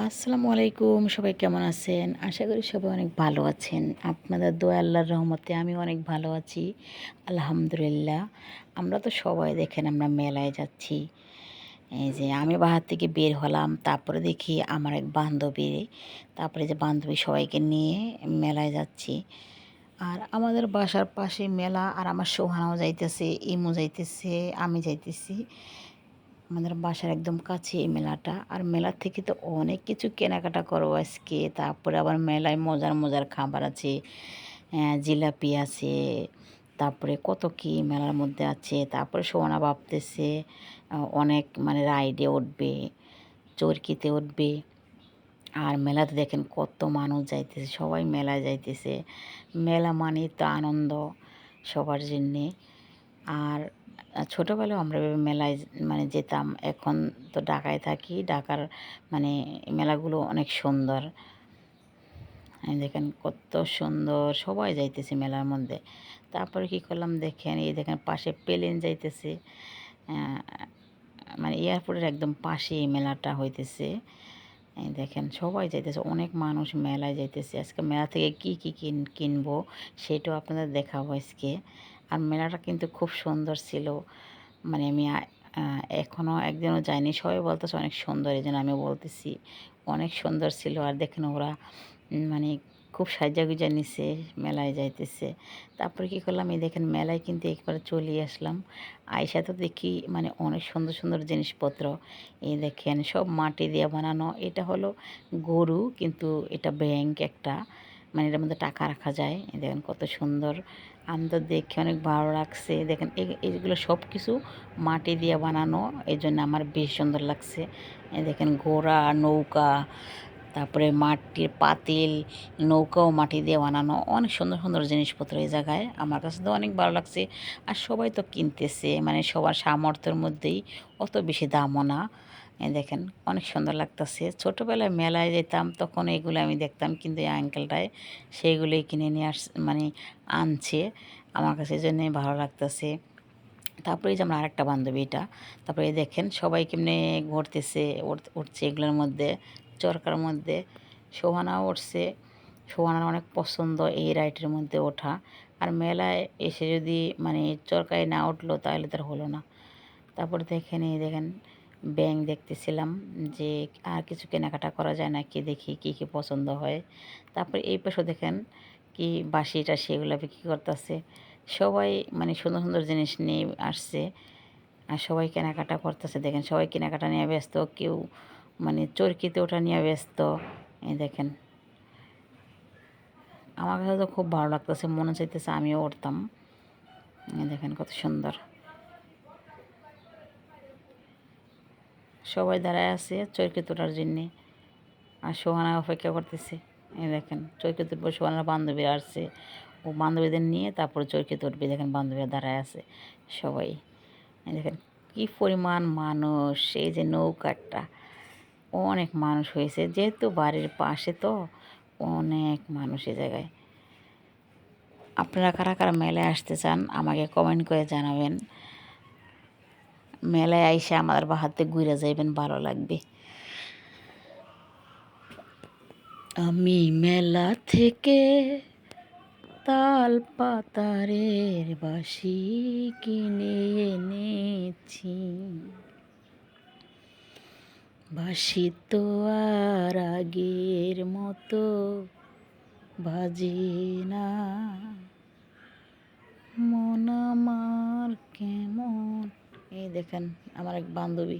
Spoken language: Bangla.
আসসালামু আলাইকুম, সবাই কেমন আছেন? আশা করি সবাই অনেক ভালো আছেন। আপনাদের দোয়া আল্লাহর রহমতে আমি অনেক ভালো আছি, আলহামদুলিল্লাহ। আমরা তো সবাই দেখেন আমরা মেলায় যাচ্ছি। এই যে আমি বাহার থেকে বের হলাম, তারপরে দেখি আমার এক বান্ধবী, তারপরে যে বান্ধবী সবাইকে নিয়ে মেলায় যাচ্ছি। আর আমাদের বাসার পাশে মেলা, আর আমার সোহানাও যাইতেছে, ইমু যাইতেছে, আমি যাইতেছি। আমাদের বাসার একদম কাছে এই মেলাটা। আর মেলা থেকে তো অনেক কিছু কেনাকাটা করবো আজকে। তারপরে আবার মেলায় মজার মজার খাবার আছে, জিলাপি আছে, তারপরে কত কি মেলার মধ্যে আছে। তারপরে সোহানা ভাবতেছে অনেক মানে রাইডে উঠবে, চরকিতে উঠবে। আর মেলাতে দেখেন কত মানুষ যাইতেছে, সবাই মেলায় যাইতেছে। মেলা মানে তো আনন্দ সবার জন্যে। আর ছোটোবেলায় আমরা এভাবে মেলায় মানে যেতাম। এখন তো ঢাকায় থাকি, ঢাকার মানে মেলাগুলো অনেক সুন্দর। দেখেন কত সুন্দর, সবাই যাইতেছে মেলার মধ্যে। তারপরে কি করলাম দেখেন, এই দেখেন পাশে প্লেন যাইতেছে, মানে এয়ারপোর্টের একদম পাশে এই মেলাটা হইতেছে। এই দেখেন সবাই যাইতেছে, অনেক মানুষ মেলায় যাইতেছে। আজকে মেলা থেকে কি কি কিনবো সেটাও আপনাদের দেখাবো আজকে। আর মেলাটা কিন্তু খুব সুন্দর ছিল। মানে আমি এখনও একদিনও যাইনি, সবাই বলতেছে অনেক সুন্দর, এই জন্য আমি বলতেছি অনেক সুন্দর ছিল। আর দেখেন ওরা মানে খুব সাজাগুজা নিছে, মেলায় যাইতেছে। তারপরে কী করলাম, এই দেখেন মেলায় কিন্তু একবারে চলে আসলাম। আইসা তো দেখি মানে অনেক সুন্দর সুন্দর জিনিসপত্র। এই দেখেন সব মাটি দিয়ে বানানো। এটা হলো গরু, কিন্তু এটা ব্যাংক একটা, মানে এটার মধ্যে টাকা রাখা যায়। এই দেখেন কত সুন্দর, আমি তো দেখে অনেক ভালো লাগছে। দেখেন এইগুলো সব কিছু মাটি দিয়ে বানানো, এই জন্য আমার বেশ সুন্দর লাগছে। এই দেখেন ঘোড়া, নৌকা, তারপরে মাটির পাতিল, নৌকাও মাটি দিয়ে বানানো। অনেক সুন্দর সুন্দর জিনিসপত্র এই জায়গায়, আমার কাছে তো অনেক ভালো লাগছে। আর সবাই তো কিনতেছে, মানে সবার সামর্থ্যের মধ্যেই, অত বেশি দামও না। এই দেখেন অনেক সুন্দর লাগতেছে। ছোটোবেলায় মেলায় যেতাম তখন এগুলো আমি দেখতাম, কিন্তু এই আঙ্কেলটায় সেইগুলোই কিনে নিয়ে মানে আনছে। আমার কাছে এই জন্যই ভালো লাগতেছে। তারপরে এই যে আমার আরেকটা বান্ধবী এটা, তারপরে এই দেখেন সবাই কেমনে ঘুরতেছে, উঠছে এগুলোর মধ্যে, চরকার মধ্যে। সোহানাও উঠছে, সোহানার অনেক পছন্দ এই রাইডের মধ্যে ওঠা। আর মেলায় এসে যদি মানে চরকায় না উঠলো তাহলে তার হলো না। তারপরে দেখেন এই দেখেন ব্যাঙ দেখতেছিলাম, যে আর কিছু কেনাকাটা করা যায় নাকি, দেখি কি কি পছন্দ হয়। তারপরে এই পাশে দেখেন কি বাঁশি টাশি এগুলো বিক্রি করতেছে। সবাই মানে সুন্দর সুন্দর জিনিস নিয়ে আসছে, আর সবাই কেনাকাটা করতেছে। দেখেন সবাই কেনাকাটা নিয়ে ব্যস্ত, কেউ মানে চরকিতে ওটা নিয়ে ব্যস্ত। এই দেখেন আমার কাছে তো খুব ভালো লাগতেছে, মনে চাইতেছে আমিও উঠতাম। এই দেখেন কত সুন্দর, সবাই দাঁড়ায় আছে চরকি তোলার জন্যে। আর সোহানা অপেক্ষা করতেছে। এই দেখেন চরকি তুলবো, সোহানার বান্ধবীরা আসছে, ও বান্ধবীদের নিয়ে তারপরে চরকি তুলবে। দেখেন বান্ধবীরা দাঁড়ায় আছে সবাই। এই দেখেন কি পরিমাণ মানুষ, এই যে নৌকাটা, অনেক মানুষ হয়েছে, যেহেতু বাড়ির পাশে তো অনেক মানুষ এই জায়গায়। আপনারা কারা কারা মেলায় আসতে চান আমাকে কমেন্ট করে জানাবেন। মেলায় আইসে আমাদের বাহাতে ঘুরে যাইবেন, ভালো লাগবে। আমি মেলা থেকে তাল পাতারের বাঁশি কিনে এনেছি, বাঁশি তো আর আগের মতো বাজে না, মন আমার কেমন। এই দেখেন আমার এক বান্ধবী